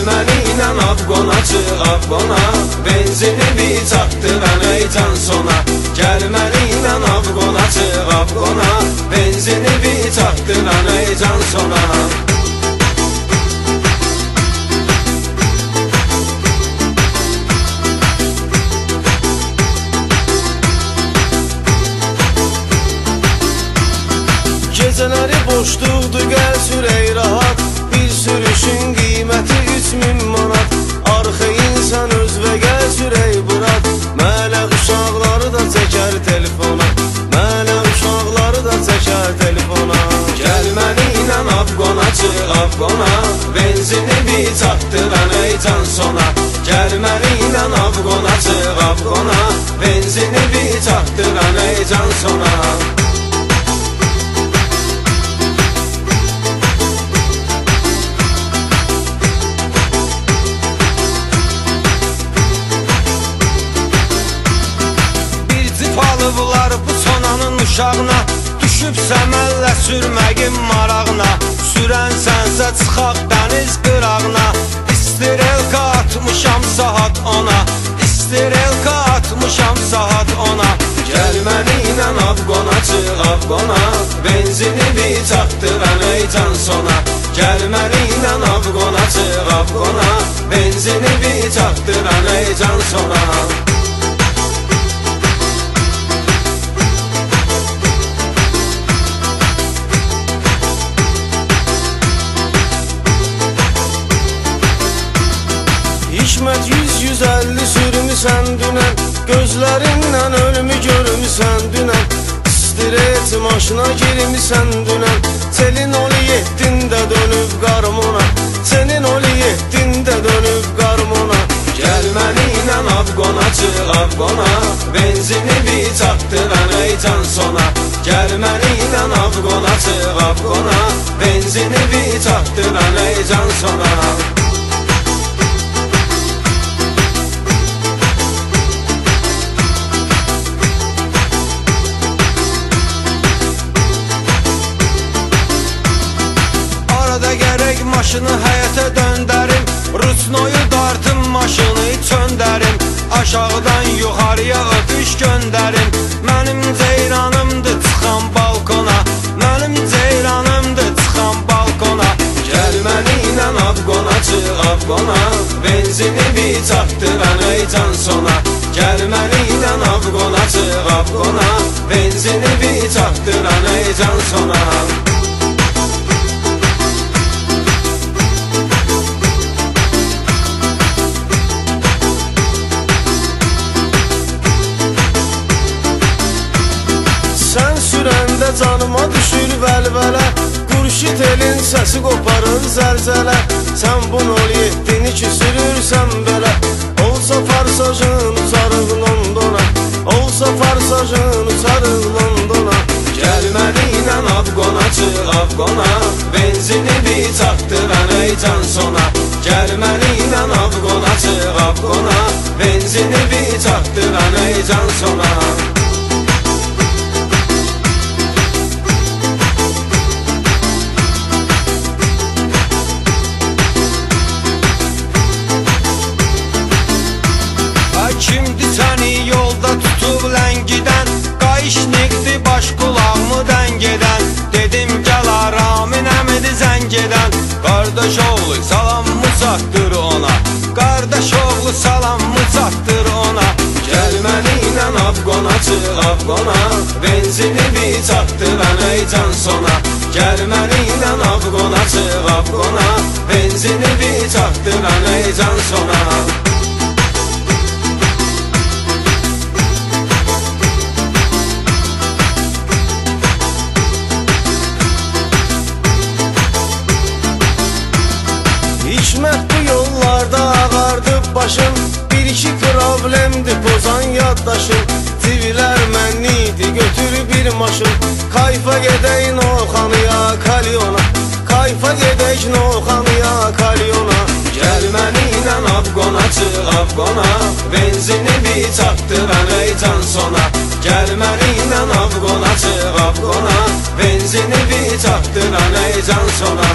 Gəlməniylə Afqona çıx Afqona, benzini bir çatdıran ey can sona. Gəlməniylə Afqona çıx Afqona, benzini bir çatdıran ey can sona. Gecələri boşluqdur, gəl sürək rahat. Bir sürüşün qiyməti 3000 manat. Arxayın sən öz və gəl sürək burat. Mənə uşaqları da çəkər telefona, mənə uşaqları da çəkər telefona. Gəlməniylə Afqona çıx Afqona, benzini bir çatdıran ey can sona. Gəlməniylə Afqona çıx Afqona, benzini bir çatdıran ey can sona. Bunlar bu sonanın uşağına, düşüb səməllə sürməyin marağına. Sürən sənsə çıxaq dəniz qırağına. İstirelka atmışam saat 10'a, İstirelka atmışam saat 10'a. Gəlməniylə Afqona çıx Afqona, benzini bir çatdıran ey can sona. Gəlməniylə Afqona çıx Afqona, benzini bir çatdıran ey can sona. Hikmət 100-150 sürmüsən dünən, gözlərindən ölümü görmüsən dünən. Stret maşına girmisən dünən, senin oli yetdində dönüb qarmona, senin oli yetdində dönüb qarmona. Gəlməniylə Afqona çıx Afqona, benzini bir çatdıran ey can sona. Gəlməniylə Afqona çıx Afqona, benzini bir çatdıran ey can sona. Maşını həyətə döndərim, Rusnoyu dartım, maşını çöndərim. Aşağıdan yuxarıya öpüş göndərim. Mənim ceyranımdır çıxan balkona, mənim ceyranımdır çıxan balkona. Gəlməniylə Afqona çıx Afqona, benzini bir çatdıran ey can sona. Gəlməniylə Afqona çıx Afqona, benzini bir çatdıran ey can sona. Canıma düşür vəlvələ, qurşit elin səsi qoparır zəlzələ. Sən bunu ol yetdini ki sürürsən belə, olsa farsajın uçarıq Londona, olsa farsajın uçarıq Londona. Gəlməniylə Afqona çıx Afqona, benzini bir çatdıran ey can sona. Gəlməniylə Afqona çıx Afqona, benzini bir çatdıran ey can sona. Kimdi səni yolda tutub ləngidən, qayışnikdi baş qulağımı dən gedən. Dedim gəl Aramin əmidi zəng edən, qardaş oğlu salamımı çatdır ona, qardaş oğlu salamımı çatdır ona. Gəlməniylə Afqona çıx Afqona, benzini bir çatdıran ey can sona. Gəlməniylə Afqona çıx Afqona, benzini bir çatdıran ey can sona. Hikmət bu yollarda ağardı başım, bir-iki problemdi pozan yaddaşım. Tivilər mənnidir götürüb bir maşın, kayfa gedək Noxanıya kalyona, kayfa gedək Noxanıya kalyona. Gəlməniylə Afqona çıx Afqona, benzini bir çatdıran ey can sona. Gəlməniylə Afqona çıx Afqona, benzini bir çatdıran ey can sona.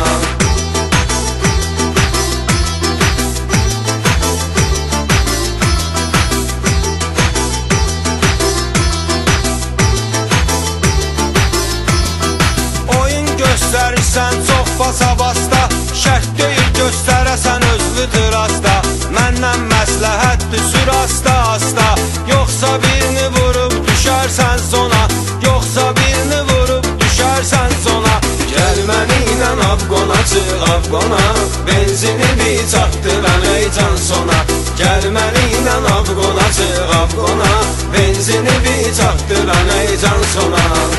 sən özlüdür asta. Məndən məsləhətdir sür asta asta. Yoxsa birini vurub düşərsən sona, yoxsa birini vurub düşərsən sona. Gəl mənimlə Afqona çıx Afqona, benzini bir çatdıran ey can sona. Gəl mənimlə Afqona çıx Afqona, benzini bir çatdıran ey can sona.